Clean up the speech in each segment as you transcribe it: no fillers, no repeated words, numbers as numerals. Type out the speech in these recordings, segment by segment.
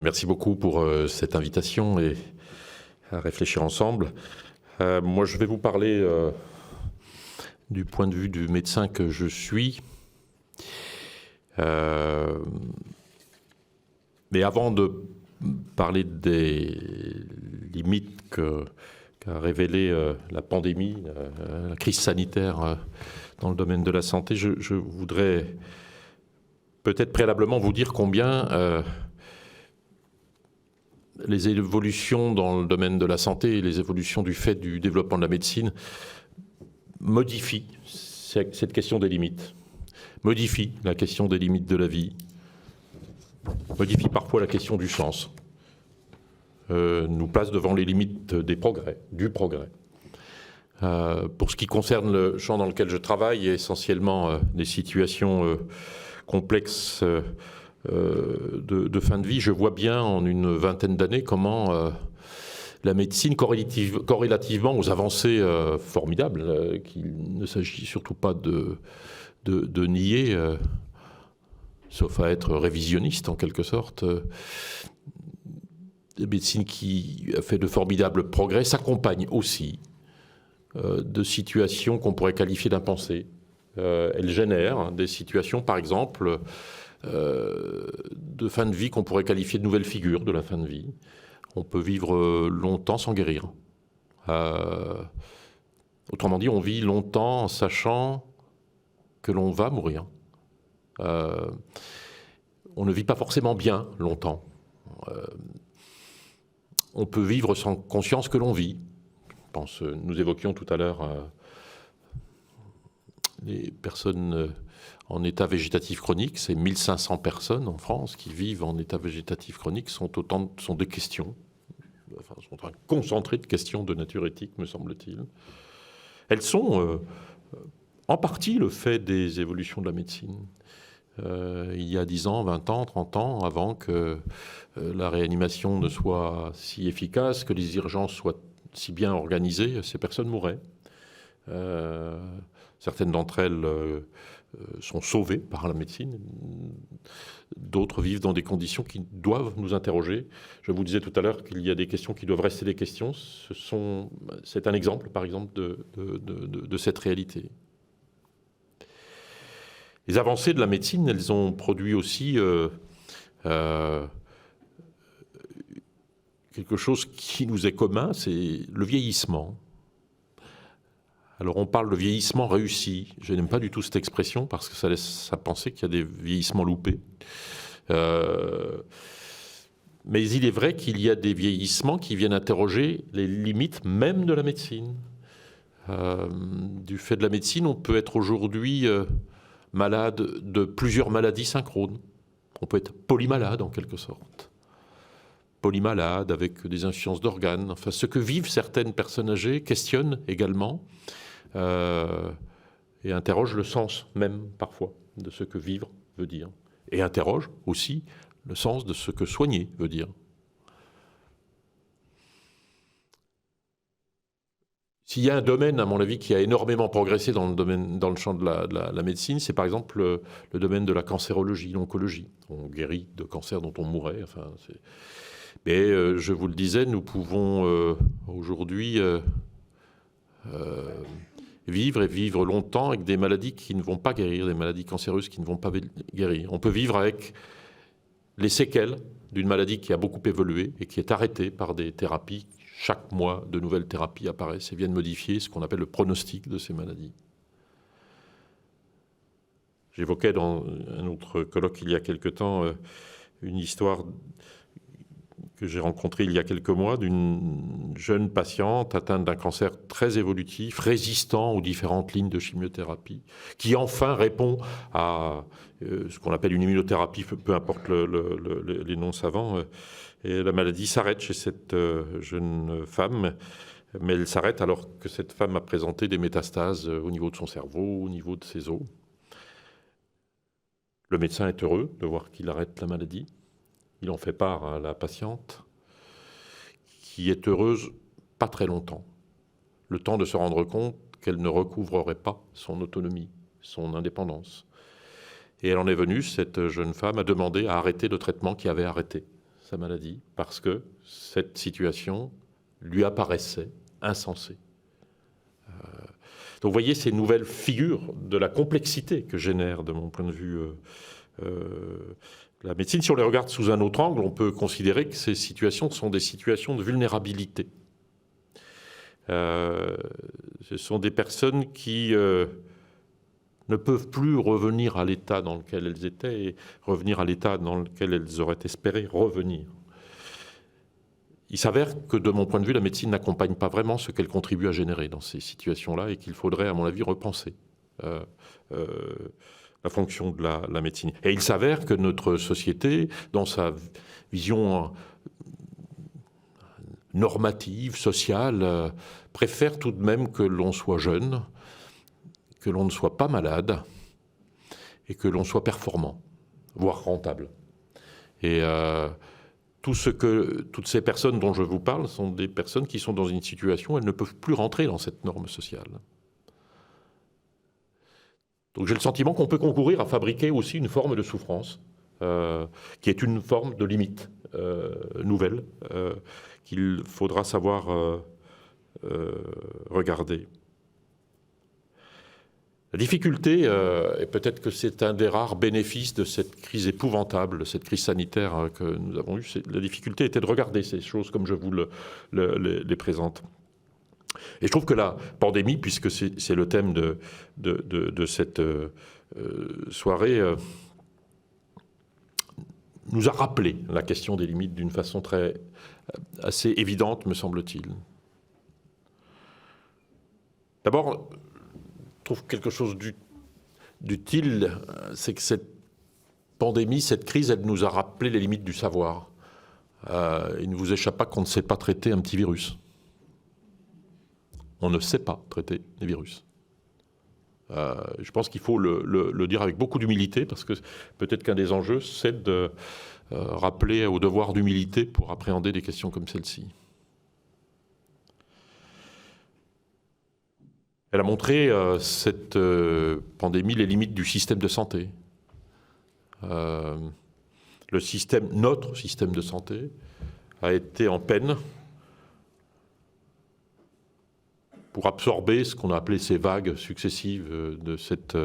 Merci beaucoup pour cette invitation et à réfléchir ensemble. Moi, je vais vous parler du point de vue du médecin que je suis. Mais avant de parler des limites qu'a révélé la pandémie, la crise sanitaire dans le domaine de la santé, je voudrais peut-être préalablement vous dire combien les évolutions dans le domaine de la santé et les évolutions du fait du développement de la médecine modifient cette question des limites, modifient la question des limites de la vie, modifient parfois la question du sens, nous place devant les limites des progrès, du progrès. Pour ce qui concerne le champ dans lequel je travaille, essentiellement des situations complexes de fin de vie, je vois bien en une vingtaine d'années comment la médecine, corrélativement aux avancées formidables, qu'il ne s'agit surtout pas de nier, sauf à être révisionniste en quelque sorte, la médecine qui a fait de formidables progrès s'accompagne aussi de situations qu'on pourrait qualifier d'impensées. Elle génère des situations, par exemple, de fin de vie qu'on pourrait qualifier de nouvelles figures de la fin de vie. On peut vivre longtemps sans guérir. Autrement dit, on vit longtemps en sachant que l'on va mourir. On ne vit pas forcément bien longtemps. On peut vivre sans conscience que l'on vit. Je pense, nous évoquions tout à l'heure les personnes en état végétatif chronique, c'est 1500 personnes en France qui vivent en état végétatif chronique, sont des questions, sont un concentré de questions de nature éthique, me semble-t-il. Elles sont en partie le fait des évolutions de la médecine. Il y a 10 ans, 20 ans, 30 ans, avant que la réanimation ne soit si efficace, que les urgences soient si bien organisées, ces personnes mouraient. Certaines d'entre elles sont sauvées par la médecine. D'autres vivent dans des conditions qui doivent nous interroger. Je vous disais tout à l'heure qu'il y a des questions qui doivent rester des questions. C'est un exemple, par exemple, de cette réalité. Les avancées de la médecine, elles ont produit aussi quelque chose qui nous est commun, c'est le vieillissement. Alors on parle de vieillissement réussi. Je n'aime pas du tout cette expression parce que ça laisse à penser qu'il y a des vieillissements loupés. Mais il est vrai qu'il y a des vieillissements qui viennent interroger les limites même de la médecine. Du fait de la médecine, on peut être aujourd'hui malade de plusieurs maladies synchrones. On peut être polymalade en quelque sorte. Polymalade avec des insuffisances d'organes. Enfin, ce que vivent certaines personnes âgées questionne également et interroge le sens même parfois de ce que vivre veut dire. Et interroge aussi le sens de ce que soigner veut dire. S'il y a un domaine, à mon avis, qui a énormément progressé dans le champ de la médecine, c'est par exemple le domaine de la cancérologie, l'oncologie. On guérit de cancers dont on mourrait. Enfin, mais je vous le disais, nous pouvons aujourd'hui vivre longtemps avec des maladies qui ne vont pas guérir, des maladies cancéreuses qui ne vont pas guérir. On peut vivre avec les séquelles d'une maladie qui a beaucoup évolué et qui est arrêtée par des thérapies. Chaque mois, de nouvelles thérapies apparaissent et viennent modifier ce qu'on appelle le pronostic de ces maladies. J'évoquais dans un autre colloque il y a quelque temps une histoire que j'ai rencontrée il y a quelques mois d'une jeune patiente atteinte d'un cancer très évolutif, résistant aux différentes lignes de chimiothérapie, qui enfin répond à ce qu'on appelle une immunothérapie, peu importe les noms savants. Et la maladie s'arrête chez cette jeune femme, mais elle s'arrête alors que cette femme a présenté des métastases au niveau de son cerveau, au niveau de ses os. Le médecin est heureux de voir qu'il arrête la maladie. Il en fait part à la patiente, qui est heureuse pas très longtemps. Le temps de se rendre compte qu'elle ne recouvrerait pas son autonomie, son indépendance. Et elle en est venue, cette jeune femme, à demander à arrêter le traitement qui avait arrêté sa maladie, parce que cette situation lui apparaissait insensée. Donc vous voyez ces nouvelles figures de la complexité que génère, de mon point de vue, la médecine. Si on les regarde sous un autre angle, on peut considérer que ces situations sont des situations de vulnérabilité. Ce sont des personnes qui ne peuvent plus revenir à l'état dans lequel elles étaient et revenir à l'état dans lequel elles auraient espéré revenir. Il s'avère que, de mon point de vue, la médecine n'accompagne pas vraiment ce qu'elle contribue à générer dans ces situations-là et qu'il faudrait, à mon avis, repenser la fonction de la médecine. Et il s'avère que notre société, dans sa vision normative, sociale, préfère tout de même que l'on soit jeune, que l'on ne soit pas malade et que l'on soit performant, voire rentable. Et toutes ces personnes dont je vous parle sont des personnes qui sont dans une situation où elles ne peuvent plus rentrer dans cette norme sociale. Donc j'ai le sentiment qu'on peut concourir à fabriquer aussi une forme de souffrance, qui est une forme de limite nouvelle, qu'il faudra savoir regarder. La difficulté, et peut-être que c'est un des rares bénéfices de cette crise épouvantable, cette crise sanitaire que nous avons eue, la difficulté était de regarder ces choses comme je vous les présente. Et je trouve que la pandémie, puisque c'est le thème de cette soirée, nous a rappelé la question des limites d'une façon assez évidente, me semble-t-il. D'abord, je trouve quelque chose d'utile, c'est que cette pandémie, cette crise, elle nous a rappelé les limites du savoir. Il ne vous échappe pas qu'on ne sait pas traiter un petit virus. On ne sait pas traiter les virus. Je pense qu'il faut le dire avec beaucoup d'humilité, parce que peut-être qu'un des enjeux, c'est de rappeler au devoir d'humilité pour appréhender des questions comme celle-ci. Elle a montré, cette pandémie, les limites du système de santé. Notre système de santé a été en peine pour absorber ce qu'on a appelé ces vagues successives de cette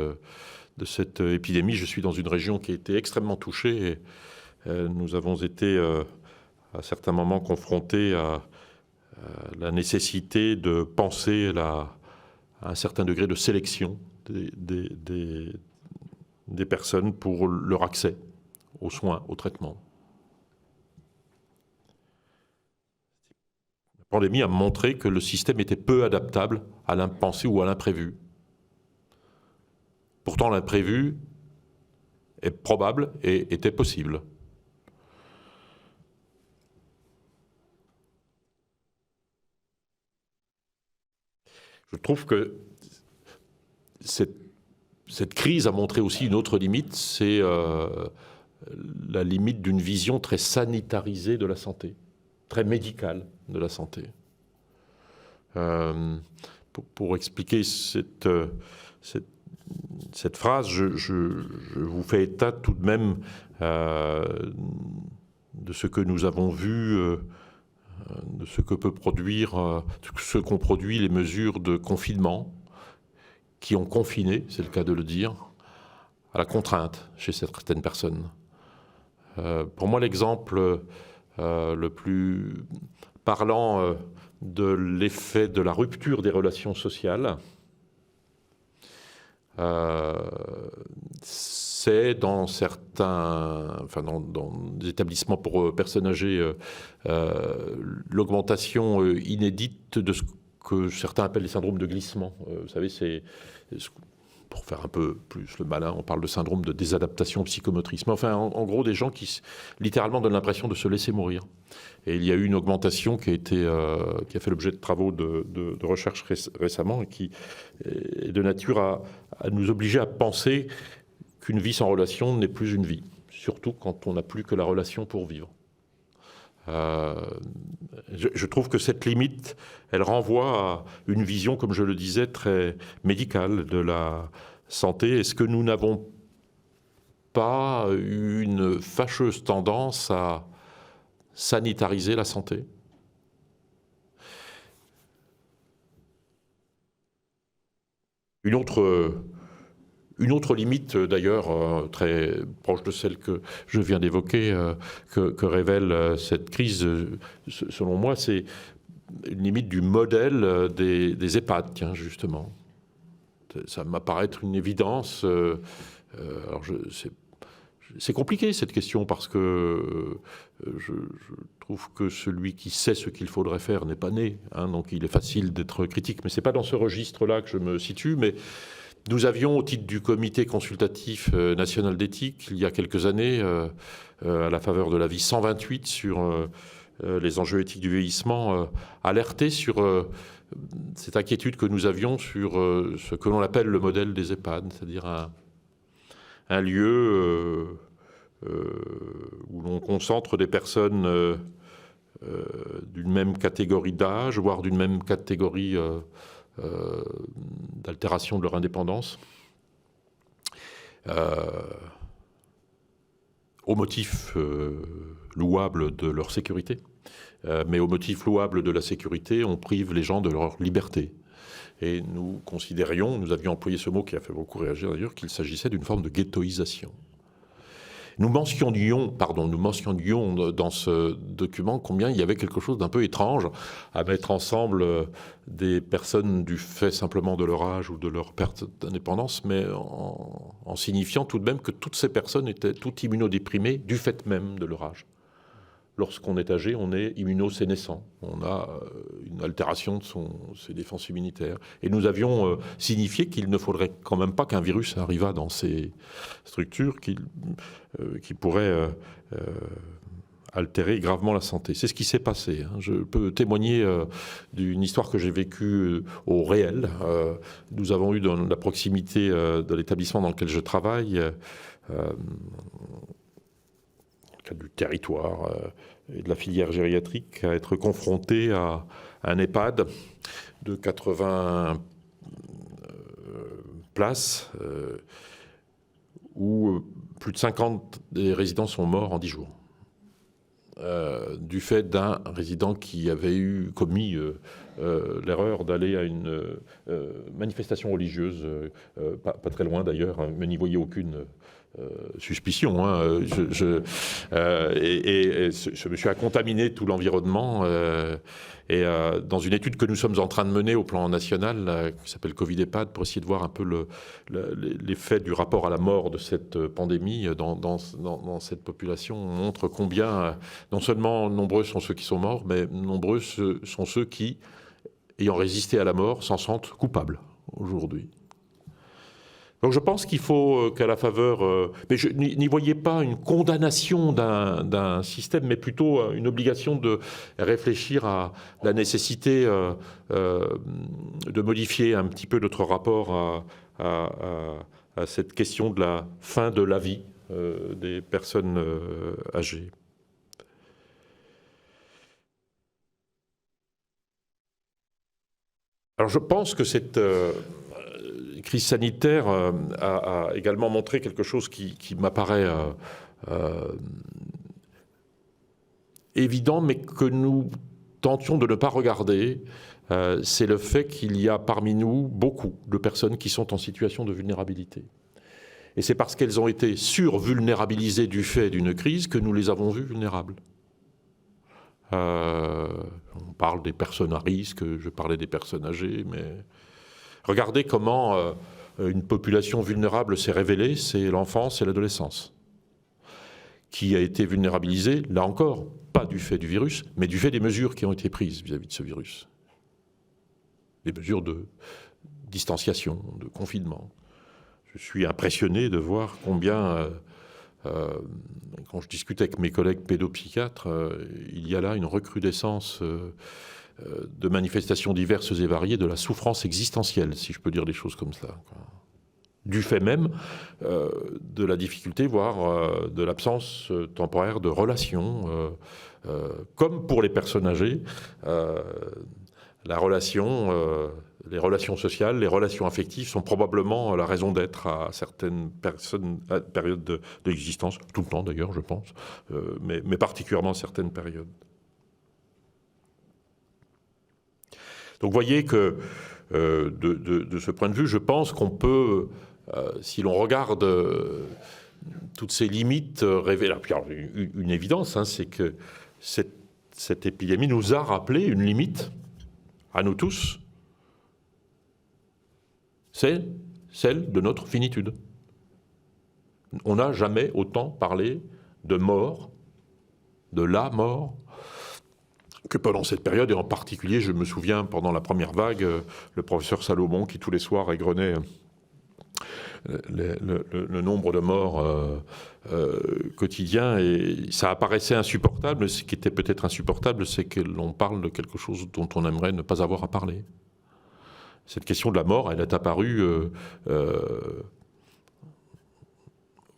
épidémie. Je suis dans une région qui a été extrêmement touchée et nous avons été à certains moments confrontés à la nécessité de penser à un certain degré de sélection des personnes pour leur accès aux soins, aux traitements. La pandémie a montré que le système était peu adaptable à l'impensé ou à l'imprévu. Pourtant, l'imprévu est probable et était possible. Je trouve que cette crise a montré aussi une autre limite, c'est la limite d'une vision très sanitarisée de la santé, très médicale de la santé. Pour expliquer cette phrase, je vous fais état tout de même de ce que nous avons vu, de ce que peut produire, ce qu'ont produit les mesures de confinement, qui ont confiné, c'est le cas de le dire, à la contrainte chez certaines personnes. Pour moi, l'exemple le plus parlant de l'effet de la rupture des relations sociales, c'est dans des établissements pour personnes âgées, l'augmentation inédite de ce que certains appellent les syndromes de glissement. Vous savez, pour faire un peu plus le malin, on parle de syndrome de désadaptation psychomotrice. Mais enfin, en gros, des gens qui littéralement donnent l'impression de se laisser mourir. Et il y a eu une augmentation qui a fait l'objet de travaux de recherche récemment et qui est de nature à nous obliger à penser qu'une vie sans relation n'est plus une vie, surtout quand on n'a plus que la relation pour vivre. Je trouve que cette limite, elle renvoie à une vision, comme je le disais, très médicale de la santé. Est-ce que nous n'avons pas une fâcheuse tendance à sanitariser la santé. Une autre limite, d'ailleurs, très proche de celle que je viens d'évoquer, que révèle cette crise, selon moi, c'est une limite du modèle des EHPAD, tiens, justement. Ça m'apparaît être une évidence. Alors c'est compliqué, cette question, parce que je trouve que celui qui sait ce qu'il faudrait faire n'est pas né, hein, donc il est facile d'être critique. Mais ce n'est pas dans ce registre-là que je me situe, mais nous avions, au titre du comité consultatif national d'éthique, il y a quelques années, à la faveur de l'avis 128 sur les enjeux éthiques du vieillissement, alerté sur cette inquiétude que nous avions sur ce que l'on appelle le modèle des EHPAD, c'est-à-dire un lieu où l'on concentre des personnes d'une même catégorie d'âge, voire d'une même catégorie d'altération de leur indépendance, au motif louable de leur sécurité. Mais au motif louable de la sécurité, on prive les gens de leur liberté. Et nous considérions, nous avions employé ce mot qui a fait beaucoup réagir d'ailleurs, qu'il s'agissait d'une forme de ghettoisation. Nous mentionnions dans ce document combien il y avait quelque chose d'un peu étrange à mettre ensemble des personnes du fait simplement de leur âge ou de leur perte d'indépendance, mais en signifiant tout de même que toutes ces personnes étaient toutes immunodéprimées du fait même de leur âge. Lorsqu'on est âgé, on est immunosénescent. On a une altération de ses défenses immunitaires. Et nous avions signifié qu'il ne faudrait quand même pas qu'un virus arrivât dans ces structures qui pourraient altérer gravement la santé. C'est ce qui s'est passé. Hein. Je peux témoigner d'une histoire que j'ai vécue au réel. Nous avons eu dans la proximité de l'établissement dans lequel je travaille du territoire et de la filière gériatrique, à être confronté à un EHPAD de 80 places où plus de 50 des résidents sont morts en 10 jours. Du fait d'un résident qui avait commis l'erreur d'aller à une manifestation religieuse, pas très loin d'ailleurs, hein, mais n'y voyait aucune suspicion. Hein. Ce monsieur a contaminé tout l'environnement. Dans une étude que nous sommes en train de mener au plan national, qui s'appelle Covid-EHPAD, pour essayer de voir un peu l'effet du rapport à la mort de cette pandémie dans cette population, on montre combien, non seulement nombreux sont ceux qui sont morts, mais nombreux sont ceux qui, ayant résisté à la mort, s'en sentent coupables aujourd'hui. Donc je pense qu'il faut qu'à la faveur... mais je n'y voyais pas une condamnation d'un système, mais plutôt une obligation de réfléchir à la nécessité de modifier un petit peu notre rapport à cette question de la fin de la vie des personnes âgées. Alors je pense que cette... crise sanitaire a également montré quelque chose qui m'apparaît évident, mais que nous tentions de ne pas regarder. C'est le fait qu'il y a parmi nous beaucoup de personnes qui sont en situation de vulnérabilité. Et c'est parce qu'elles ont été survulnérabilisées du fait d'une crise que nous les avons vues vulnérables. On parle des personnes à risque, je parlais des personnes âgées, mais... Regardez comment une population vulnérable s'est révélée, c'est l'enfance et l'adolescence, qui a été vulnérabilisée, là encore, pas du fait du virus, mais du fait des mesures qui ont été prises vis-à-vis de ce virus. Des mesures de distanciation, de confinement. Je suis impressionné de voir combien, quand je discute avec mes collègues pédopsychiatres, il y a là une recrudescence de manifestations diverses et variées de la souffrance existentielle, si je peux dire des choses comme ça. Du fait même de la difficulté, voire de l'absence temporaire de relations, comme pour les personnes âgées, la relation les relations sociales, les relations affectives sont probablement la raison d'être à certaines périodes de l'existence, tout le temps d'ailleurs, je pense, mais particulièrement à certaines périodes. Donc vous voyez que de ce point de vue, je pense qu'on peut, si l'on regarde toutes ces limites révélées, puis alors, une évidence, c'est que cette épidémie nous a rappelé une limite à nous tous, c'est celle de notre finitude. On n'a jamais autant parlé de mort, de la mort, que pendant cette période, et en particulier, je me souviens, pendant la première vague, le professeur Salomon, qui tous les soirs égrenait le nombre de morts quotidiens, et ça apparaissait insupportable, mais ce qui était peut-être insupportable, c'est que l'on parle de quelque chose dont on aimerait ne pas avoir à parler. Cette question de la mort, elle est apparue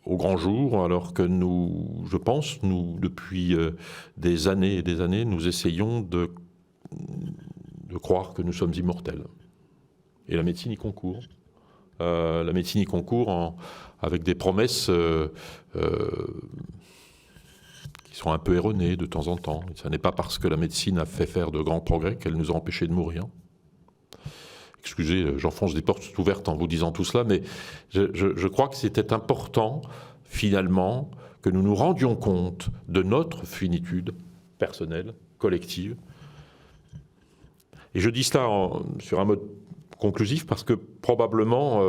au grand jour, alors que nous, je pense, nous, depuis des années et des années, nous essayons de croire que nous sommes immortels. Et la médecine y concourt. La médecine y concourt avec des promesses qui sont un peu erronées de temps en temps. Ce n'est pas parce que la médecine a fait faire de grands progrès qu'elle nous a empêchés de mourir. Excusez, j'enfonce des portes ouvertes en vous disant tout cela, mais je crois que c'était important, finalement, que nous nous rendions compte de notre finitude personnelle, collective. Et je dis cela sur un mode conclusif parce que probablement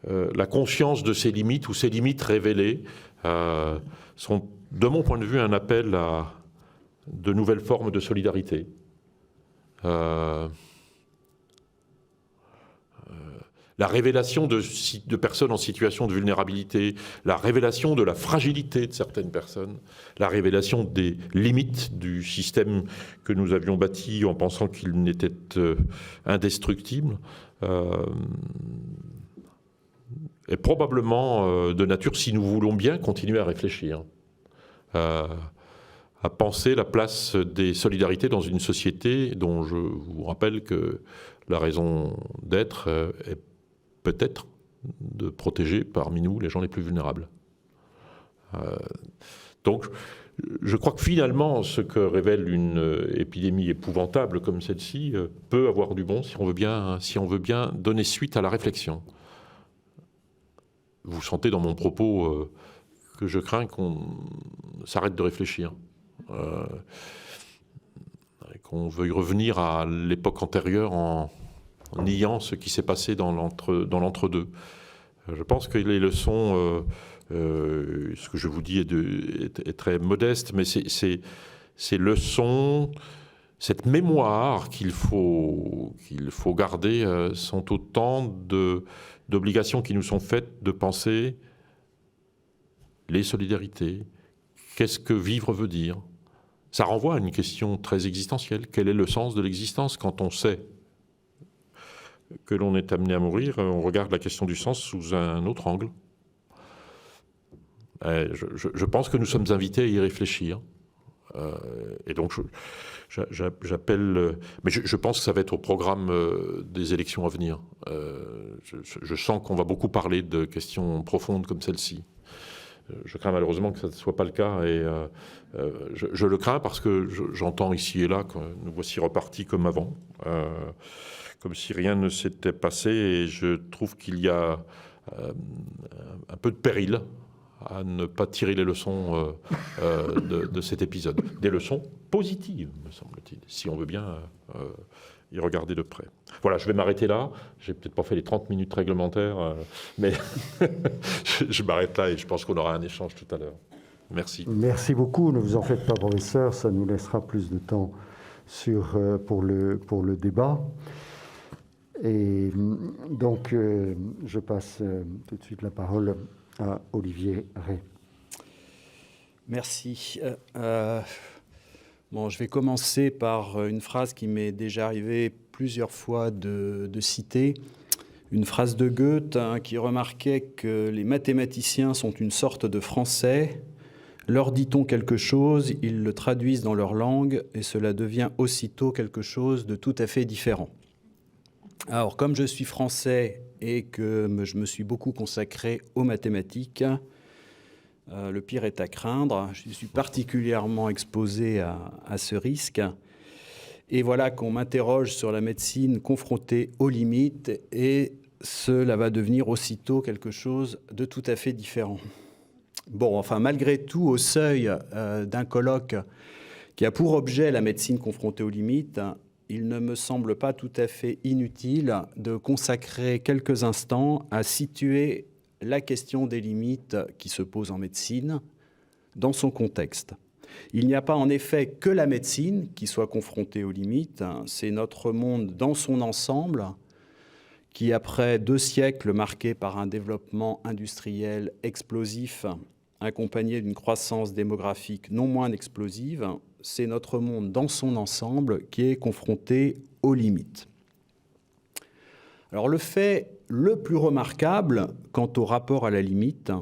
la conscience de ces limites ou ces limites révélées sont, de mon point de vue, un appel à de nouvelles formes de solidarité. La révélation de personnes en situation de vulnérabilité, la révélation de la fragilité de certaines personnes, la révélation des limites du système que nous avions bâti en pensant qu'il n'était indestructible, est probablement de nature, si nous voulons bien continuer à réfléchir, à penser la place des solidarités dans une société dont je vous rappelle que la raison d'être est peut-être de protéger parmi nous les gens les plus vulnérables. Donc, je crois que finalement, ce que révèle une épidémie épouvantable comme celle-ci peut avoir du bon si on veut bien donner suite à la réflexion. Vous sentez dans mon propos que je crains qu'on s'arrête de réfléchir, qu'on veuille revenir à l'époque antérieure en niant ce qui s'est passé dans l'entre-deux. Je pense que les leçons, ce que je vous dis est très modeste, mais ces leçons, cette mémoire qu'il faut garder sont autant d'obligations qui nous sont faites de penser les solidarités. Qu'est-ce que vivre veut dire? Ça renvoie à une question très existentielle. Quel est le sens de l'existence quand on sait que l'on est amené à mourir? On regarde la question du sens sous un autre angle. Je pense que nous sommes invités à y réfléchir. Et donc, j'appelle... Mais je pense que ça va être au programme des élections à venir. Je sens qu'on va beaucoup parler de questions profondes comme celle-ci. Je crains malheureusement que ça ne soit pas le cas. Et je le crains parce que j'entends ici et là que nous voici repartis comme avant. Comme si rien ne s'était passé, et je trouve qu'il y a un peu de péril à ne pas tirer les leçons de cet épisode. Des leçons positives, me semble-t-il, si on veut bien y regarder de près. Voilà, je vais m'arrêter là. J'ai peut-être pas fait les 30 minutes réglementaires, mais je m'arrête là et je pense qu'on aura un échange tout à l'heure. Merci. Merci beaucoup. Ne vous en faites pas, professeur. Ça nous laissera plus de temps pour le débat. Et donc, je passe tout de suite la parole à Olivier Rey. Merci. Je vais commencer par une phrase qui m'est déjà arrivé plusieurs fois de citer. Une phrase de Goethe qui remarquait que les mathématiciens sont une sorte de Français. Leur dit-on quelque chose, ils le traduisent dans leur langue et cela devient aussitôt quelque chose de tout à fait différent. Alors, comme je suis français et que je me suis beaucoup consacré aux mathématiques, le pire est à craindre. Je suis particulièrement exposé à ce risque. Et voilà qu'on m'interroge sur la médecine confrontée aux limites, et cela va devenir aussitôt quelque chose de tout à fait différent. Bon, enfin, malgré tout, au seuil d'un colloque qui a pour objet la médecine confrontée aux limites, il ne me semble pas tout à fait inutile de consacrer quelques instants à situer la question des limites qui se pose en médecine dans son contexte. Il n'y a pas en effet que la médecine qui soit confrontée aux limites, c'est notre monde dans son ensemble qui, après 2 siècles marqués par un développement industriel explosif, accompagné d'une croissance démographique non moins explosive, c'est notre monde dans son ensemble qui est confronté aux limites. Alors le fait le plus remarquable quant au rapport à la limite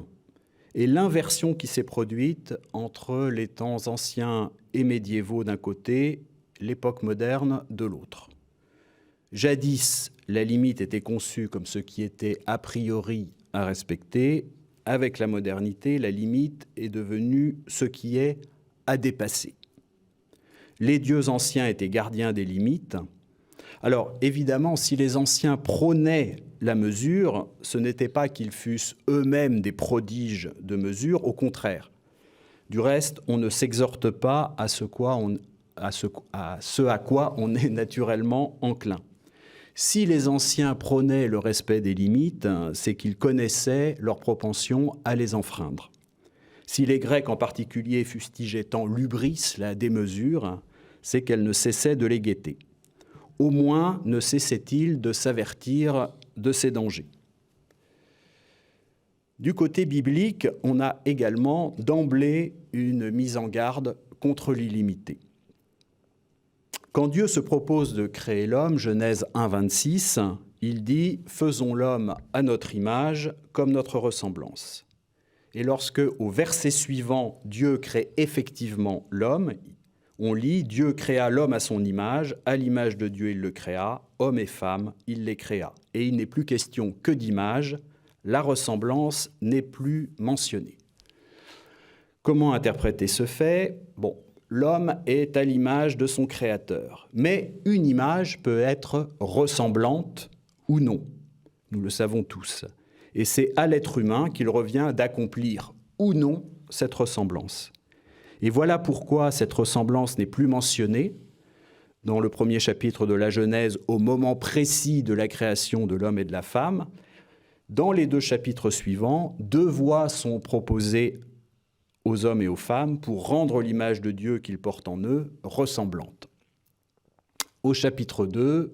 est l'inversion qui s'est produite entre les temps anciens et médiévaux d'un côté, l'époque moderne de l'autre. Jadis, la limite était conçue comme ce qui était a priori à respecter. Avec la modernité, la limite est devenue ce qui est à dépasser. Les dieux anciens étaient gardiens des limites. Alors, évidemment, si les anciens prônaient la mesure, ce n'était pas qu'ils fussent eux-mêmes des prodiges de mesure, au contraire. Du reste, on ne s'exhorte pas à ce à quoi on est naturellement enclin. Si les anciens prônaient le respect des limites, c'est qu'ils connaissaient leur propension à les enfreindre. Si les Grecs en particulier fustigeaient tant l'hubris, la démesure, c'est qu'elles ne cessaient de les guetter. Au moins ne cessaient-ils de s'avertir de ces dangers. Du côté biblique, on a également d'emblée une mise en garde contre l'illimité. Quand Dieu se propose de créer l'homme, Genèse 1, 26, il dit « Faisons l'homme à notre image, comme notre ressemblance ». Et lorsque, au verset suivant, Dieu crée effectivement l'homme, on lit « Dieu créa l'homme à son image, à l'image de Dieu il le créa, homme et femme il les créa ». Et il n'est plus question que d'image, la ressemblance n'est plus mentionnée. Comment interpréter ce fait ? Bon, l'homme est à l'image de son créateur, mais une image peut être ressemblante ou non, nous le savons tous. Et c'est à l'être humain qu'il revient d'accomplir ou non cette ressemblance. Et voilà pourquoi cette ressemblance n'est plus mentionnée dans le premier chapitre de la Genèse au moment précis de la création de l'homme et de la femme. Dans les 2 chapitres suivants, 2 voies sont proposées aux hommes et aux femmes pour rendre l'image de Dieu qu'ils portent en eux ressemblante. Au chapitre 2,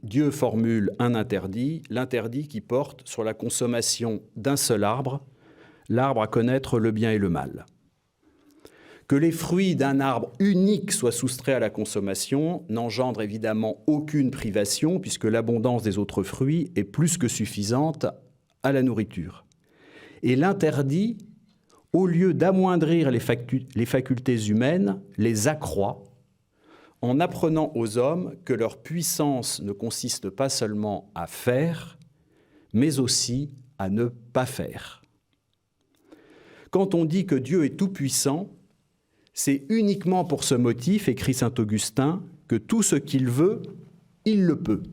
Dieu formule un interdit, l'interdit qui porte sur la consommation d'un seul arbre, l'arbre à connaître le bien et le mal. Que les fruits d'un arbre unique soient soustraits à la consommation n'engendre évidemment aucune privation, puisque l'abondance des autres fruits est plus que suffisante à la nourriture. Et l'interdit, au lieu d'amoindrir les facultés humaines, les accroît, en apprenant aux hommes que leur puissance ne consiste pas seulement à faire, mais aussi à ne pas faire. Quand on dit que Dieu est tout-puissant, c'est uniquement pour ce motif, écrit saint Augustin, que tout ce qu'il veut, il le peut.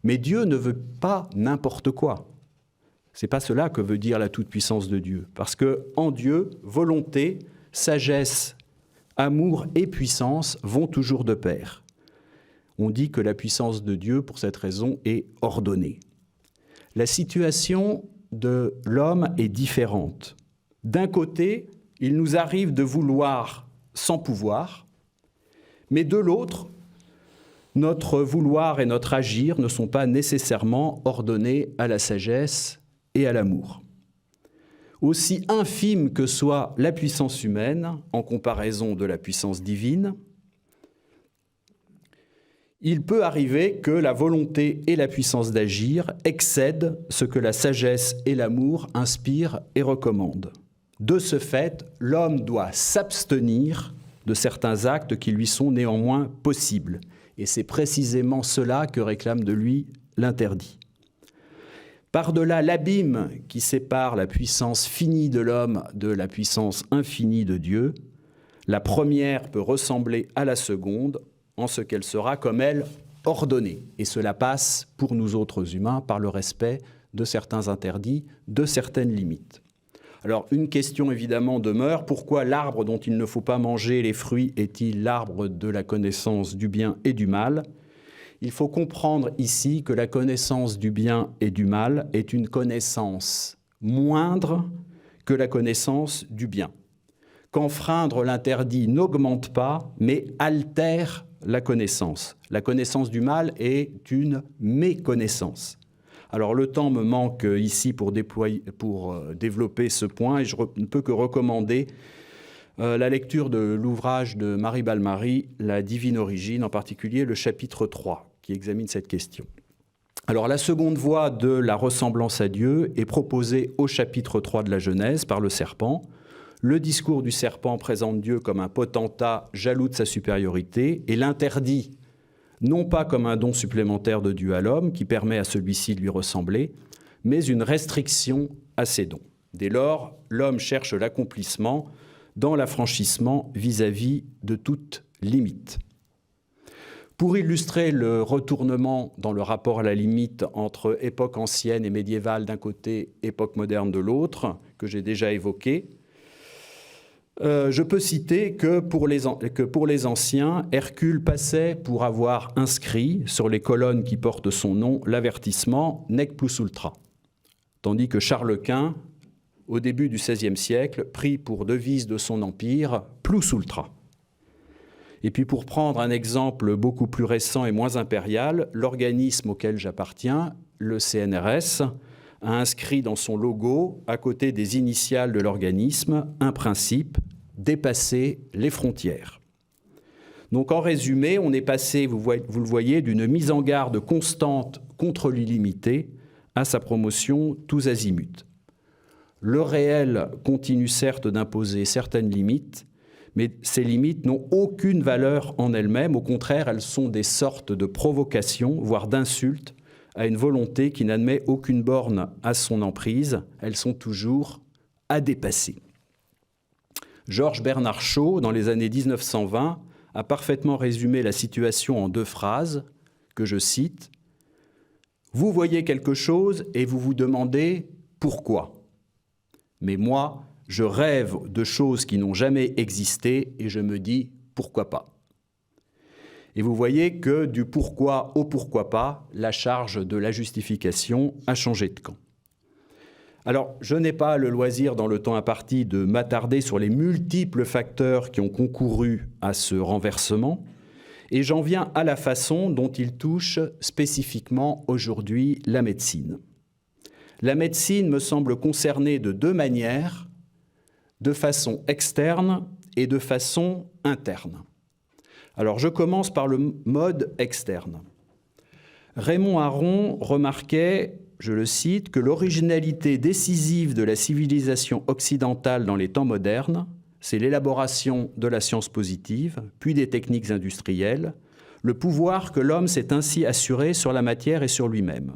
Mais Dieu ne veut pas n'importe quoi. Ce n'est pas cela que veut dire la toute-puissance de Dieu. Parce qu'en Dieu, volonté, sagesse, amour et puissance vont toujours de pair. On dit que la puissance de Dieu, pour cette raison, est ordonnée. La situation de l'homme est différente. D'un côté, il nous arrive de vouloir sans pouvoir, mais de l'autre, notre vouloir et notre agir ne sont pas nécessairement ordonnés à la sagesse et à l'amour. Aussi infime que soit la puissance humaine en comparaison de la puissance divine, il peut arriver que la volonté et la puissance d'agir excèdent ce que la sagesse et l'amour inspirent et recommandent. De ce fait, l'homme doit s'abstenir de certains actes qui lui sont néanmoins possibles. Et c'est précisément cela que réclame de lui l'interdit. Par-delà l'abîme qui sépare la puissance finie de l'homme de la puissance infinie de Dieu, la première peut ressembler à la seconde en ce qu'elle sera, comme elle, ordonnée. Et cela passe, pour nous autres humains, par le respect de certains interdits, de certaines limites. Alors, une question évidemment demeure, pourquoi l'arbre dont il ne faut pas manger les fruits est-il l'arbre de la connaissance du bien et du mal ? Il faut comprendre ici que la connaissance du bien et du mal est une connaissance moindre que la connaissance du bien. Qu'enfreindre l'interdit n'augmente pas, mais altère la connaissance. La connaissance du mal est une méconnaissance. Alors le temps me manque ici pour développer ce point et je ne peux que recommander la lecture de l'ouvrage de Marie Balmary, La divine origine, en particulier le chapitre 3, qui examine cette question. Alors la seconde voie de la ressemblance à Dieu est proposée au chapitre 3 de la Genèse par le serpent. Le discours du serpent présente Dieu comme un potentat jaloux de sa supériorité et l'interdit non pas comme un don supplémentaire de Dieu à l'homme qui permet à celui-ci de lui ressembler, mais une restriction à ses dons. Dès lors, l'homme cherche l'accomplissement dans l'affranchissement vis-à-vis de toute limite. Pour illustrer le retournement dans le rapport à la limite entre époque ancienne et médiévale d'un côté, époque moderne de l'autre, que j'ai déjà évoqué, je peux citer que pour les anciens, Hercule passait pour avoir inscrit sur les colonnes qui portent son nom l'avertissement « Nec plus ultra », tandis que Charles Quint, au début du XVIe siècle, prit pour devise de son empire « Plus ultra ». Et puis pour prendre un exemple beaucoup plus récent et moins impérial, l'organisme auquel j'appartiens, le CNRS, a inscrit dans son logo, à côté des initiales de l'organisme, un principe, dépasser les frontières. Donc en résumé, on est passé, vous le voyez, d'une mise en garde constante contre l'illimité à sa promotion tous azimuts. Le réel continue certes d'imposer certaines limites, mais ces limites n'ont aucune valeur en elles-mêmes. Au contraire, elles sont des sortes de provocations, voire d'insultes, à une volonté qui n'admet aucune borne à son emprise. Elles sont toujours à dépasser. Georges Bernard Shaw, dans les années 1920, a parfaitement résumé la situation en 2 phrases, que je cite. « Vous voyez quelque chose et vous vous demandez pourquoi. Mais moi, je rêve de choses qui n'ont jamais existé et je me dis pourquoi pas. » Et vous voyez que du pourquoi au pourquoi pas, la charge de la justification a changé de camp. Alors, je n'ai pas le loisir dans le temps imparti de m'attarder sur les multiples facteurs qui ont concouru à ce renversement, et j'en viens à la façon dont il touche spécifiquement aujourd'hui la médecine. La médecine me semble concernée de 2 manières, de façon externe et de façon interne. Alors, je commence par le mode externe. Raymond Aron remarquait, je le cite, que l'originalité décisive de la civilisation occidentale dans les temps modernes, c'est l'élaboration de la science positive, puis des techniques industrielles, le pouvoir que l'homme s'est ainsi assuré sur la matière et sur lui-même.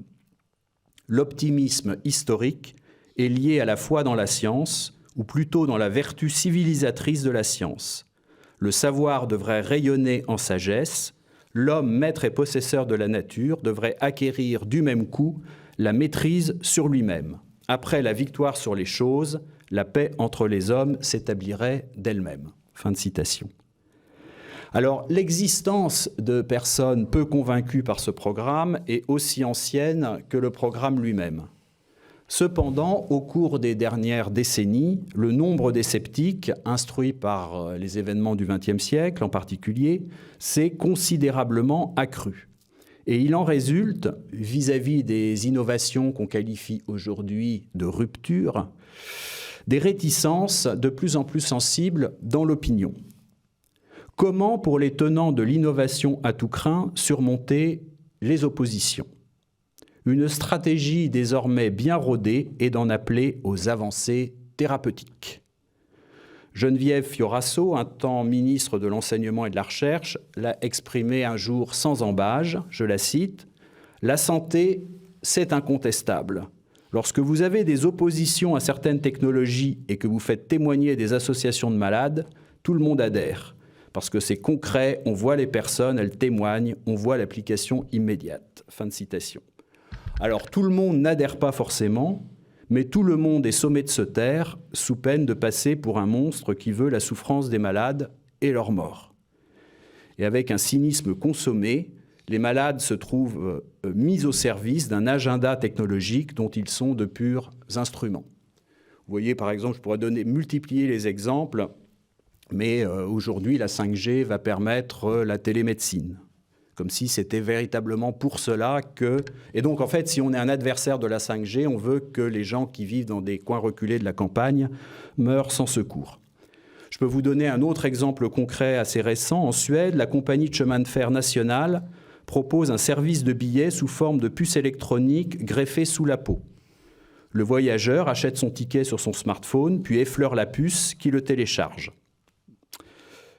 L'optimisme historique est lié à la foi dans la science, ou plutôt dans la vertu civilisatrice de la science. Le savoir devrait rayonner en sagesse, l'homme maître et possesseur de la nature devrait acquérir du même coup la maîtrise sur lui-même. Après la victoire sur les choses, la paix entre les hommes s'établirait d'elle-même. Fin de citation. Alors, l'existence de personnes peu convaincues par ce programme est aussi ancienne que le programme lui-même. Cependant, au cours des dernières décennies, le nombre des sceptiques, instruits par les événements du XXe siècle en particulier, s'est considérablement accru. Et il en résulte, vis-à-vis des innovations qu'on qualifie aujourd'hui de rupture, des réticences de plus en plus sensibles dans l'opinion. Comment, pour les tenants de l'innovation à tout crin, surmonter les oppositions ? Une stratégie désormais bien rodée est d'en appeler aux avancées thérapeutiques. Geneviève Fioraso, un temps ministre de l'Enseignement et de la Recherche, l'a exprimé un jour sans ambages, je la cite, « La santé, c'est incontestable. Lorsque vous avez des oppositions à certaines technologies et que vous faites témoigner des associations de malades, tout le monde adhère. Parce que c'est concret, on voit les personnes, elles témoignent, on voit l'application immédiate. » Fin de citation. Alors, tout le monde n'adhère pas forcément, mais tout le monde est sommé de se taire, sous peine de passer pour un monstre qui veut la souffrance des malades et leur mort. Et avec un cynisme consommé, les malades se trouvent mis au service d'un agenda technologique dont ils sont de purs instruments. Vous voyez, par exemple, je pourrais multiplier les exemples, mais aujourd'hui, la 5G va permettre la télémédecine, comme si c'était véritablement pour cela que... Et donc, en fait, si on est un adversaire de la 5G, on veut que les gens qui vivent dans des coins reculés de la campagne meurent sans secours. Je peux vous donner un autre exemple concret assez récent. En Suède, la compagnie de chemin de fer nationale propose un service de billets sous forme de puce électronique greffée sous la peau. Le voyageur achète son ticket sur son smartphone, puis effleure la puce qui le télécharge.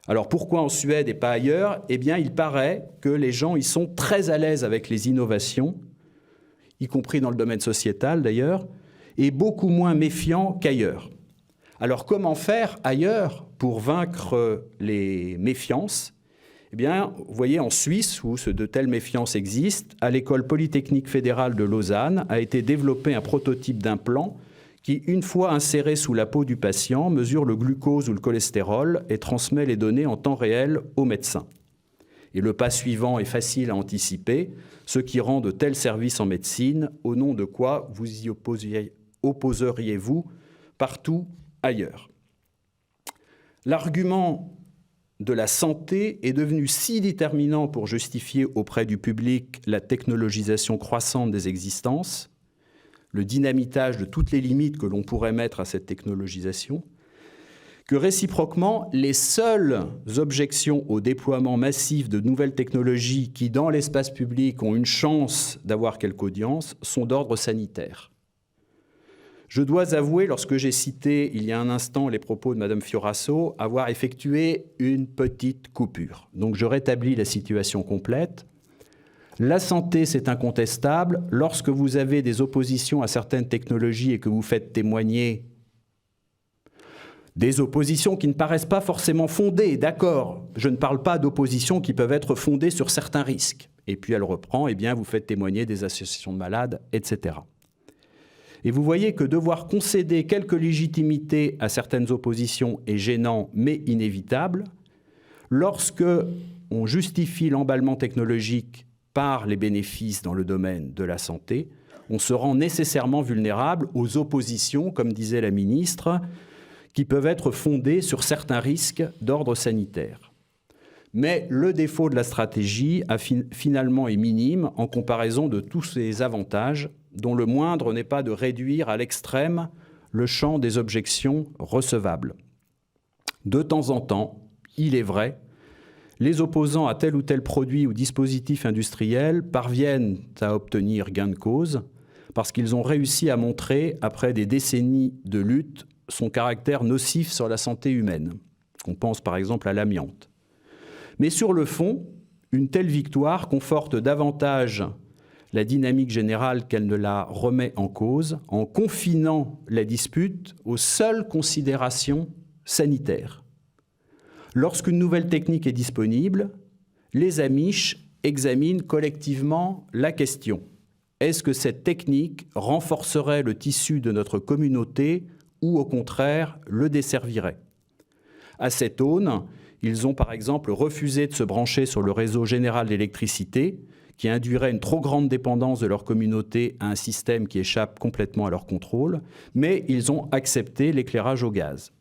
Alors pourquoi en Suède et pas ailleurs? Eh bien, il paraît que les gens y sont très à l'aise avec les innovations, y compris dans le domaine sociétal d'ailleurs, et beaucoup moins méfiants qu'ailleurs. Alors comment faire ailleurs pour vaincre les méfiances? Eh bien, vous voyez, en Suisse, où de telles méfiances existent, à l'École polytechnique fédérale de Lausanne a été développé un prototype d'implant qui, une fois inséré sous la peau du patient, mesure le glucose ou le cholestérol et transmet les données en temps réel au médecin. Et le pas suivant est facile à anticiper, ce qui rend de tels services en médecine, au nom de quoi vous y opposeriez-vous partout ailleurs. L'argument de la santé est devenu si déterminant pour justifier auprès du public la technologisation croissante des existences, le dynamitage de toutes les limites que l'on pourrait mettre à cette technologisation, que réciproquement, les seules objections au déploiement massif de nouvelles technologies qui, dans l'espace public, ont une chance d'avoir quelque audience, sont d'ordre sanitaire. Je dois avouer, lorsque j'ai cité il y a un instant les propos de Mme Fioraso, avoir effectué une petite coupure. Donc je rétablis la situation complète. La santé, c'est incontestable. Lorsque vous avez des oppositions à certaines technologies et que vous faites témoigner des oppositions qui ne paraissent pas forcément fondées, d'accord, je ne parle pas d'oppositions qui peuvent être fondées sur certains risques. Et puis elle reprend, eh bien, vous faites témoigner des associations de malades, etc. Et vous voyez que devoir concéder quelque légitimité à certaines oppositions est gênant, mais inévitable. Lorsque on justifie l'emballement technologique par les bénéfices dans le domaine de la santé, on se rend nécessairement vulnérable aux oppositions, comme disait la ministre, qui peuvent être fondées sur certains risques d'ordre sanitaire. Mais le défaut de la stratégie finalement est minime en comparaison de tous ces avantages, dont le moindre n'est pas de réduire à l'extrême le champ des objections recevables. De temps en temps, il est vrai, les opposants à tel ou tel produit ou dispositif industriel parviennent à obtenir gain de cause parce qu'ils ont réussi à montrer, après des décennies de lutte, son caractère nocif sur la santé humaine. On pense par exemple à l'amiante. Mais sur le fond, une telle victoire conforte davantage la dynamique générale qu'elle ne la remet en cause en confinant la dispute aux seules considérations sanitaires. Lorsqu'une nouvelle technique est disponible, les Amish examinent collectivement la question. Est-ce que cette technique renforcerait le tissu de notre communauté ou au contraire le desservirait? À cette aune, ils ont par exemple refusé de se brancher sur le réseau général d'électricité, qui induirait une trop grande dépendance de leur communauté à un système qui échappe complètement à leur contrôle, mais ils ont accepté l'éclairage au gaz.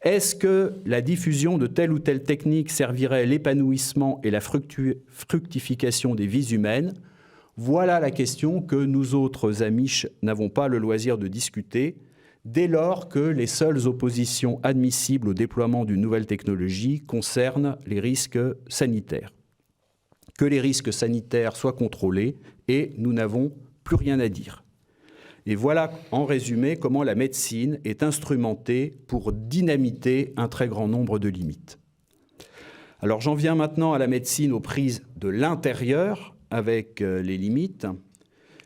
Est-ce que la diffusion de telle ou telle technique servirait l'épanouissement et la fructification des vies humaines? Voilà la question que nous autres Amish n'avons pas le loisir de discuter, dès lors que les seules oppositions admissibles au déploiement d'une nouvelle technologie concernent les risques sanitaires. Que les risques sanitaires soient contrôlés et nous n'avons plus rien à dire. Et voilà, en résumé, comment la médecine est instrumentée pour dynamiter un très grand nombre de limites. Alors j'en viens maintenant à la médecine aux prises de l'intérieur, avec les limites.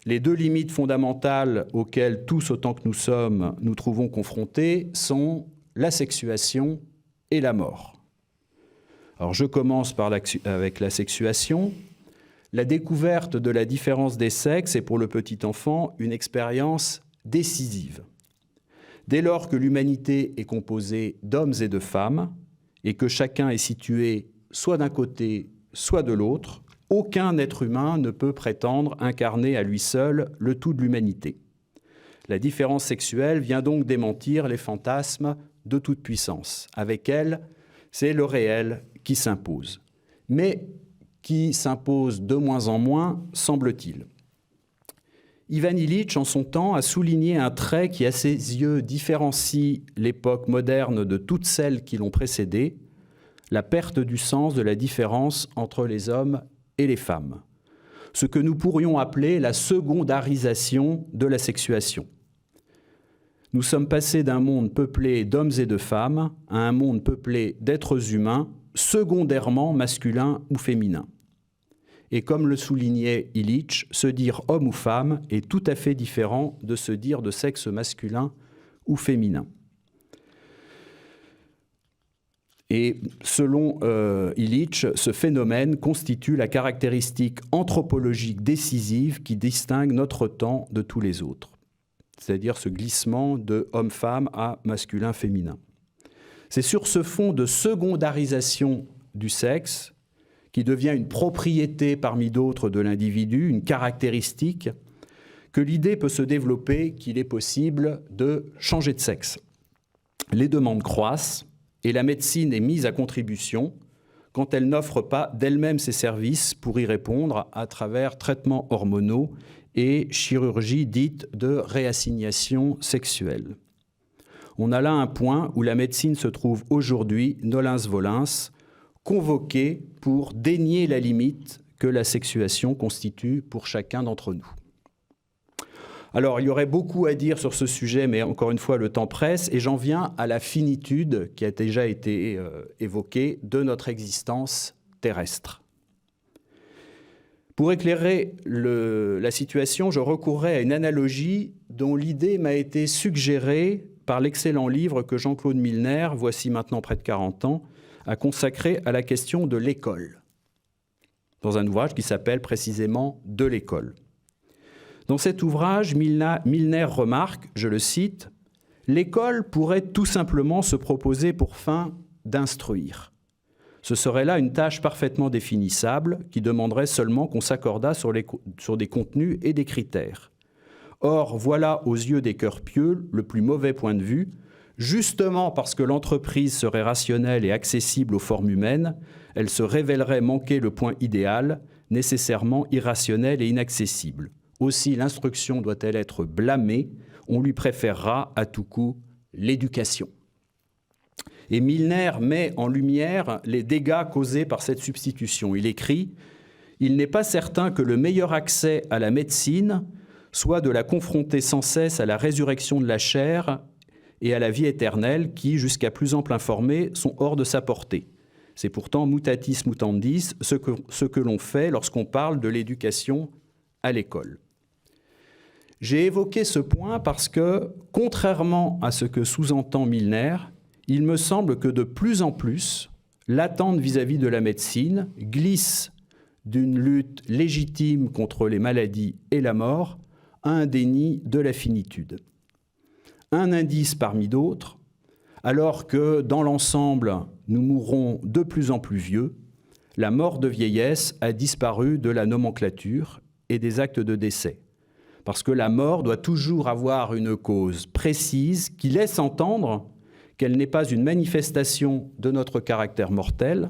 Les deux limites fondamentales auxquelles tous autant que nous sommes nous trouvons confrontés sont la sexuation et la mort. Alors je commence avec la sexuation. La découverte de la différence des sexes est pour le petit enfant une expérience décisive. Dès lors que l'humanité est composée d'hommes et de femmes et que chacun est situé soit d'un côté, soit de l'autre, aucun être humain ne peut prétendre incarner à lui seul le tout de l'humanité. La différence sexuelle vient donc démentir les fantasmes de toute puissance. Avec elle, c'est le réel qui s'impose. Mais qui s'impose de moins en moins, semble-t-il. Ivan Illich, en son temps, a souligné un trait qui, à ses yeux, différencie l'époque moderne de toutes celles qui l'ont précédée, la perte du sens de la différence entre les hommes et les femmes. Ce que nous pourrions appeler la secondarisation de la sexuation. Nous sommes passés d'un monde peuplé d'hommes et de femmes à un monde peuplé d'êtres humains, secondairement masculins ou féminins. Et comme le soulignait Illich, se dire homme ou femme est tout à fait différent de se dire de sexe masculin ou féminin. Et selon Illich, ce phénomène constitue la caractéristique anthropologique décisive qui distingue notre temps de tous les autres, c'est-à-dire ce glissement de homme-femme à masculin-féminin. C'est sur ce fond de secondarisation du sexe, qui devient une propriété parmi d'autres de l'individu, une caractéristique, que l'idée peut se développer qu'il est possible de changer de sexe. Les demandes croissent et la médecine est mise à contribution quand elle n'offre pas d'elle-même ses services pour y répondre à travers traitements hormonaux et chirurgie dite de réassignation sexuelle. On a là un point où la médecine se trouve aujourd'hui, nolens volens, convoquée pour dénier la limite que la sexuation constitue pour chacun d'entre nous. Alors, il y aurait beaucoup à dire sur ce sujet, mais encore une fois, le temps presse, et j'en viens à la finitude qui a déjà été évoquée de notre existence terrestre. Pour éclairer la situation, je recourrai à une analogie dont l'idée m'a été suggérée par l'excellent livre que Jean-Claude Milner, voici maintenant près de 40 ans, a consacré à la question de l'école, dans un ouvrage qui s'appelle précisément « De l'école ». Dans cet ouvrage, Milner remarque, je le cite, « L'école pourrait tout simplement se proposer pour fin d'instruire. Ce serait là une tâche parfaitement définissable qui demanderait seulement qu'on s'accordât sur des contenus et des critères. Or, voilà aux yeux des cœurs pieux le plus mauvais point de vue. Justement parce que l'entreprise serait rationnelle et accessible aux formes humaines, elle se révélerait manquer le point idéal, nécessairement irrationnel et inaccessible. Aussi l'instruction doit-elle être blâmée, on lui préférera à tout coup l'éducation. » Et Milner met en lumière les dégâts causés par cette substitution. Il écrit « Il n'est pas certain que le meilleur accès à la médecine soit de la confronter sans cesse à la résurrection de la chair et à la vie éternelle qui, jusqu'à plus ample informé, sont hors de sa portée. C'est pourtant mutatis mutandis ce que l'on fait lorsqu'on parle de l'éducation à l'école. » J'ai évoqué ce point parce que, contrairement à ce que sous-entend Milner, il me semble que de plus en plus, l'attente vis-à-vis de la médecine glisse d'une lutte légitime contre les maladies et la mort à un déni de la finitude. Un indice parmi d'autres, alors que dans l'ensemble, nous mourrons de plus en plus vieux, la mort de vieillesse a disparu de la nomenclature et des actes de décès. Parce que la mort doit toujours avoir une cause précise qui laisse entendre qu'elle n'est pas une manifestation de notre caractère mortel,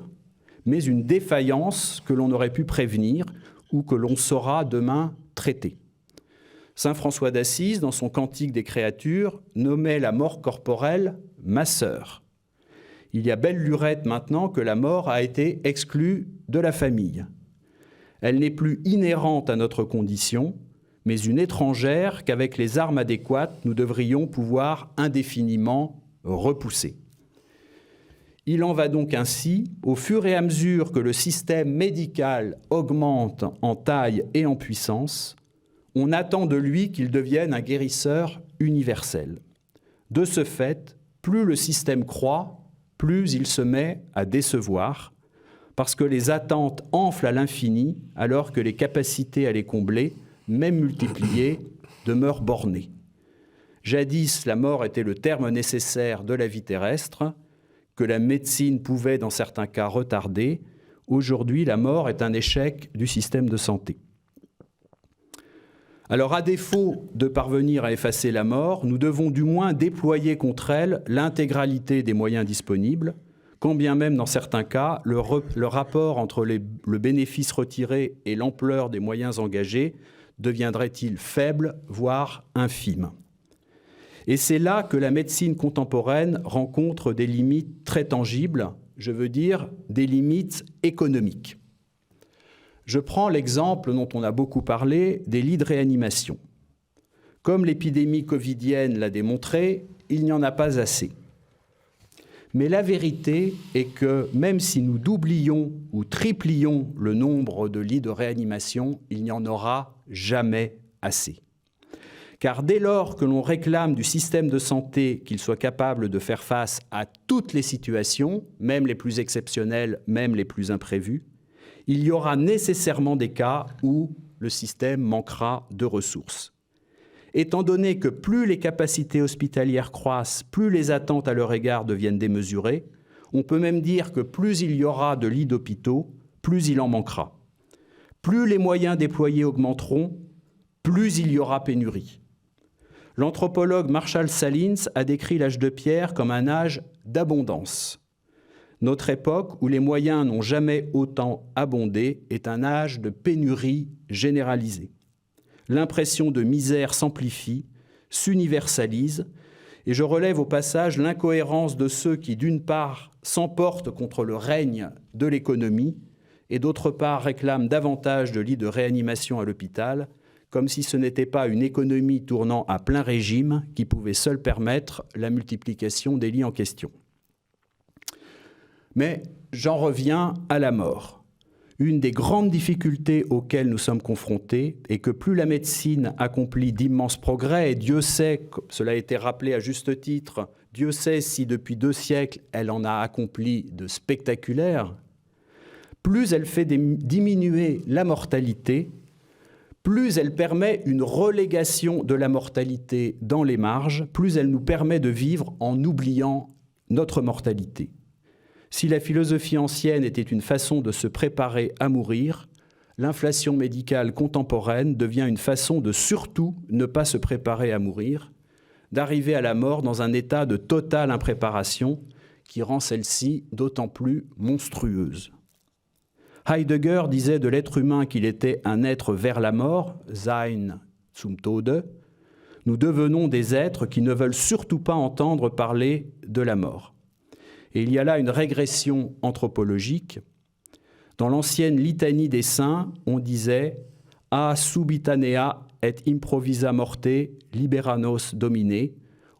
mais une défaillance que l'on aurait pu prévenir ou que l'on saura demain traiter. Saint François d'Assise, dans son Cantique des créatures, nommait la mort corporelle « ma sœur ». Il y a belle lurette maintenant que la mort a été exclue de la famille. Elle n'est plus inhérente à notre condition, mais une étrangère qu'avec les armes adéquates, nous devrions pouvoir indéfiniment repousser. Il en va donc ainsi, au fur et à mesure que le système médical augmente en taille et en puissance, on attend de lui qu'il devienne un guérisseur universel. De ce fait, plus le système croît, plus il se met à décevoir, parce que les attentes enflent à l'infini, alors que les capacités à les combler, même multipliées, demeurent bornées. Jadis, la mort était le terme nécessaire de la vie terrestre, que la médecine pouvait dans certains cas retarder. Aujourd'hui, la mort est un échec du système de santé. Alors, à défaut de parvenir à effacer la mort, nous devons du moins déployer contre elle l'intégralité des moyens disponibles, quand bien même, dans certains cas, le rapport entre le bénéfice retiré et l'ampleur des moyens engagés deviendrait-il faible, voire infime. Et c'est là que la médecine contemporaine rencontre des limites très tangibles, je veux dire des limites économiques. Je prends l'exemple dont on a beaucoup parlé des lits de réanimation. Comme l'épidémie covidienne l'a démontré, il n'y en a pas assez. Mais la vérité est que même si nous doublions ou triplions le nombre de lits de réanimation, il n'y en aura jamais assez. Car dès lors que l'on réclame du système de santé qu'il soit capable de faire face à toutes les situations, même les plus exceptionnelles, même les plus imprévues, il y aura nécessairement des cas où le système manquera de ressources. Étant donné que plus les capacités hospitalières croissent, plus les attentes à leur égard deviennent démesurées, on peut même dire que plus il y aura de lits d'hôpitaux, plus il en manquera. Plus les moyens déployés augmenteront, plus il y aura pénurie. L'anthropologue Marshall Salins a décrit l'âge de pierre comme un âge d'abondance. Notre époque, où les moyens n'ont jamais autant abondé, est un âge de pénurie généralisée. L'impression de misère s'amplifie, s'universalise, et je relève au passage l'incohérence de ceux qui, d'une part, s'emportent contre le règne de l'économie, et d'autre part réclament davantage de lits de réanimation à l'hôpital, comme si ce n'était pas une économie tournant à plein régime qui pouvait seule permettre la multiplication des lits en question. Mais j'en reviens à la mort. Une des grandes difficultés auxquelles nous sommes confrontés est que plus la médecine accomplit d'immenses progrès, et Dieu sait, cela a été rappelé à juste titre, Dieu sait si depuis 2 siècles elle en a accompli de spectaculaires, plus elle fait diminuer la mortalité, plus elle permet une relégation de la mortalité dans les marges, plus elle nous permet de vivre en oubliant notre mortalité. Si la philosophie ancienne était une façon de se préparer à mourir, l'inflation médicale contemporaine devient une façon de surtout ne pas se préparer à mourir, d'arriver à la mort dans un état de totale impréparation qui rend celle-ci d'autant plus monstrueuse. Heidegger disait de l'être humain qu'il était un être vers la mort, sein zum Tode. Nous devenons des êtres qui ne veulent surtout pas entendre parler de la mort. Et il y a là une régression anthropologique. Dans l'ancienne litanie des saints, on disait « A subitanea et improvisa morte libera nos domine ».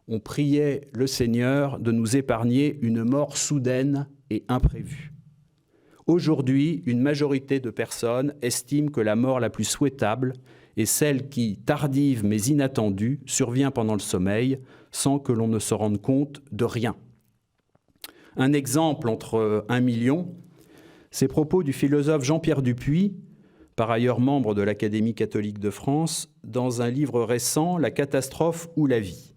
On priait le Seigneur de nous épargner une mort soudaine et imprévue. Aujourd'hui, une majorité de personnes estiment que la mort la plus souhaitable est celle qui, tardive mais inattendue, survient pendant le sommeil sans que l'on ne se rende compte de rien. Un exemple entre 1 million, ces propos du philosophe Jean-Pierre Dupuy, par ailleurs membre de l'Académie catholique de France, dans un livre récent, La catastrophe ou la vie.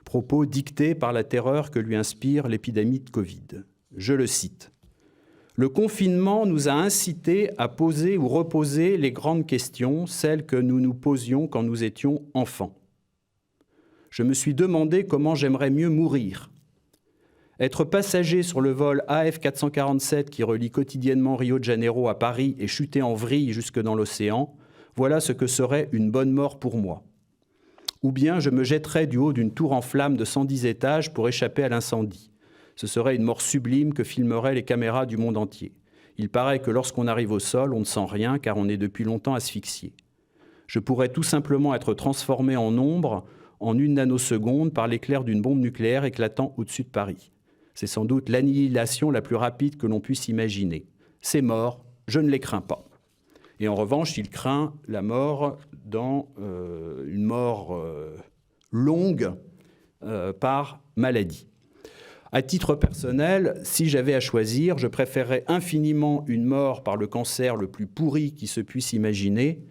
Propos dictés par la terreur que lui inspire l'épidémie de Covid. Je le cite. « Le confinement nous a incités à poser ou reposer les grandes questions, celles que nous nous posions quand nous étions enfants. Je me suis demandé comment j'aimerais mieux mourir. Être passager sur le vol AF447 qui relie quotidiennement Rio de Janeiro à Paris et chuter en vrille jusque dans l'océan, voilà ce que serait une bonne mort pour moi. Ou bien je me jetterais du haut d'une tour en flammes de 110 étages pour échapper à l'incendie. Ce serait une mort sublime que filmeraient les caméras du monde entier. Il paraît que lorsqu'on arrive au sol, on ne sent rien car on est depuis longtemps asphyxié. Je pourrais tout simplement être transformé en ombre en une nanoseconde par l'éclair d'une bombe nucléaire éclatant au-dessus de Paris. C'est sans doute l'annihilation la plus rapide que l'on puisse imaginer. Ces morts, je ne les crains pas. Et en revanche, il craint la mort dans une mort longue par maladie. À titre personnel, si j'avais à choisir, je préférerais infiniment une mort par le cancer le plus pourri qui se puisse imaginer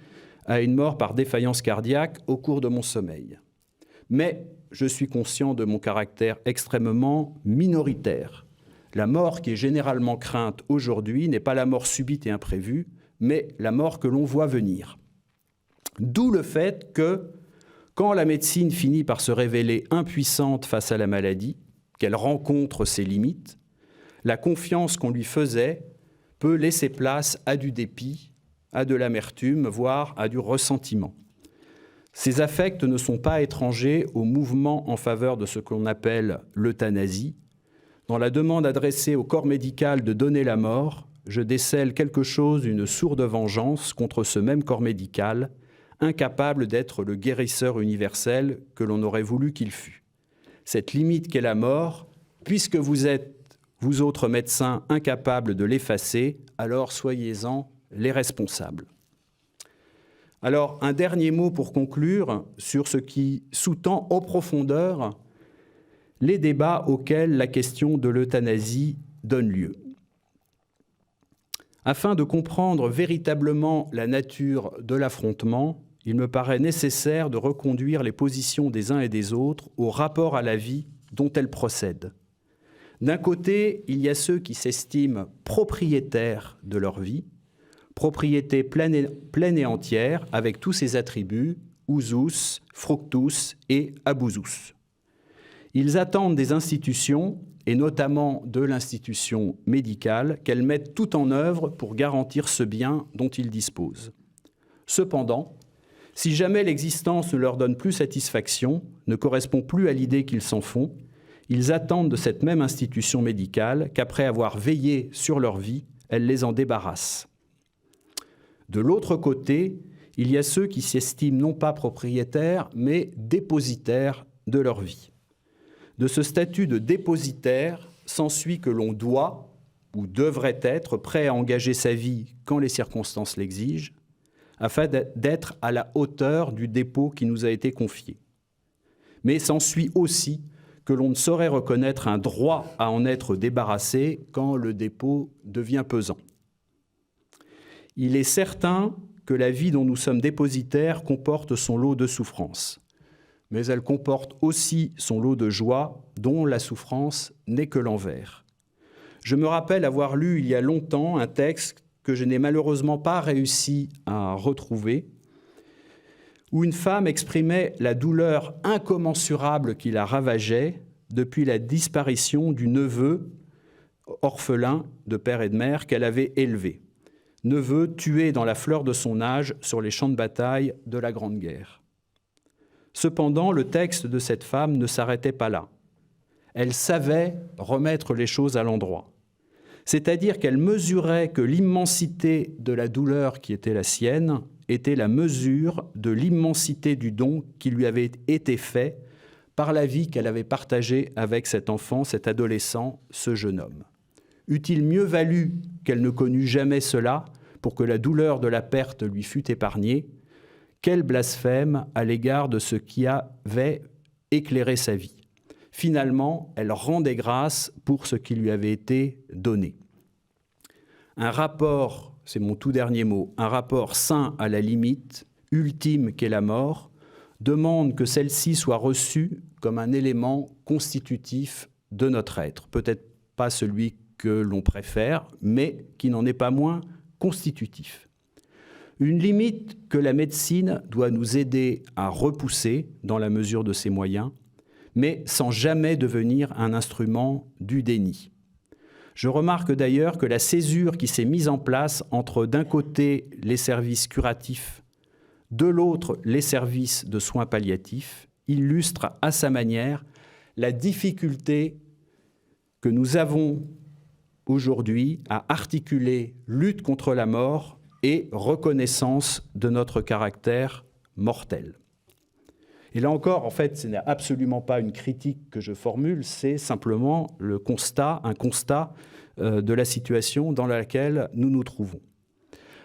à une mort par défaillance cardiaque au cours de mon sommeil. Mais je suis conscient de mon caractère extrêmement minoritaire. La mort qui est généralement crainte aujourd'hui n'est pas la mort subite et imprévue, mais la mort que l'on voit venir. D'où le fait que, quand la médecine finit par se révéler impuissante face à la maladie, qu'elle rencontre ses limites, la confiance qu'on lui faisait peut laisser place à du dépit, à de l'amertume, voire à du ressentiment. Ces affects ne sont pas étrangers au mouvement en faveur de ce qu'on appelle l'euthanasie. Dans la demande adressée au corps médical de donner la mort, je décèle quelque chose d'une sourde vengeance contre ce même corps médical, incapable d'être le guérisseur universel que l'on aurait voulu qu'il fût. Cette limite qu'est la mort, puisque vous êtes, vous autres médecins, incapables de l'effacer, alors soyez-en les responsables. Alors, un dernier mot pour conclure sur ce qui sous-tend en profondeur les débats auxquels la question de l'euthanasie donne lieu. Afin de comprendre véritablement la nature de l'affrontement, il me paraît nécessaire de reconduire les positions des uns et des autres au rapport à la vie dont elles procèdent. D'un côté, il y a ceux qui s'estiment propriétaires de leur vie, propriété pleine et entière, avec tous ses attributs, usus, fructus et abusus. Ils attendent des institutions, et notamment de l'institution médicale, qu'elles mettent tout en œuvre pour garantir ce bien dont ils disposent. Cependant, si jamais l'existence ne leur donne plus satisfaction, ne correspond plus à l'idée qu'ils s'en font, ils attendent de cette même institution médicale qu'après avoir veillé sur leur vie, elle les en débarrasse. De l'autre côté, il y a ceux qui s'estiment non pas propriétaires, mais dépositaires de leur vie. De ce statut de dépositaire s'ensuit que l'on doit, ou devrait être, prêt à engager sa vie quand les circonstances l'exigent, afin d'être à la hauteur du dépôt qui nous a été confié. Mais s'ensuit aussi que l'on ne saurait reconnaître un droit à en être débarrassé quand le dépôt devient pesant. Il est certain que la vie dont nous sommes dépositaires comporte son lot de souffrances, mais elle comporte aussi son lot de joie dont la souffrance n'est que l'envers. Je me rappelle avoir lu il y a longtemps un texte que je n'ai malheureusement pas réussi à retrouver, où une femme exprimait la douleur incommensurable qui la ravageait depuis la disparition du neveu orphelin de père et de mère qu'elle avait élevé. Neveu tué dans la fleur de son âge sur les champs de bataille de la Grande Guerre. Cependant, le texte de cette femme ne s'arrêtait pas là. Elle savait remettre les choses à l'endroit. C'est-à-dire qu'elle mesurait que l'immensité de la douleur qui était la sienne était la mesure de l'immensité du don qui lui avait été fait par la vie qu'elle avait partagée avec cet enfant, cet adolescent, ce jeune homme. Eût-il mieux valu qu'elle ne connût jamais cela pour que la douleur de la perte lui fût épargnée? Quel blasphème à l'égard de ce qui avait éclairé sa vie. Finalement, elle rendait grâce pour ce qui lui avait été donné. Un rapport, c'est mon tout dernier mot, un rapport sain à la limite, ultime qu'est la mort, demande que celle-ci soit reçue comme un élément constitutif de notre être. Peut-être pas celui que l'on préfère, mais qui n'en est pas moins constitutif. Une limite que la médecine doit nous aider à repousser dans la mesure de ses moyens, mais sans jamais devenir un instrument du déni. Je remarque d'ailleurs que la césure qui s'est mise en place entre d'un côté les services curatifs, de l'autre les services de soins palliatifs, illustre à sa manière la difficulté que nous avons aujourd'hui à articuler lutte contre la mort et reconnaissance de notre caractère mortel. Et là encore, en fait, ce n'est absolument pas une critique que je formule, c'est simplement un constat de la situation dans laquelle nous nous trouvons.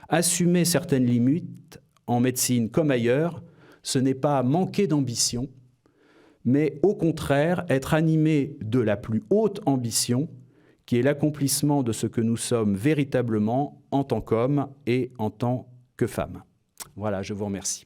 Assumer certaines limites, en médecine comme ailleurs, ce n'est pas manquer d'ambition, mais au contraire être animé de la plus haute ambition, qui est l'accomplissement de ce que nous sommes véritablement en tant qu'hommes et en tant que femmes. Voilà, je vous remercie.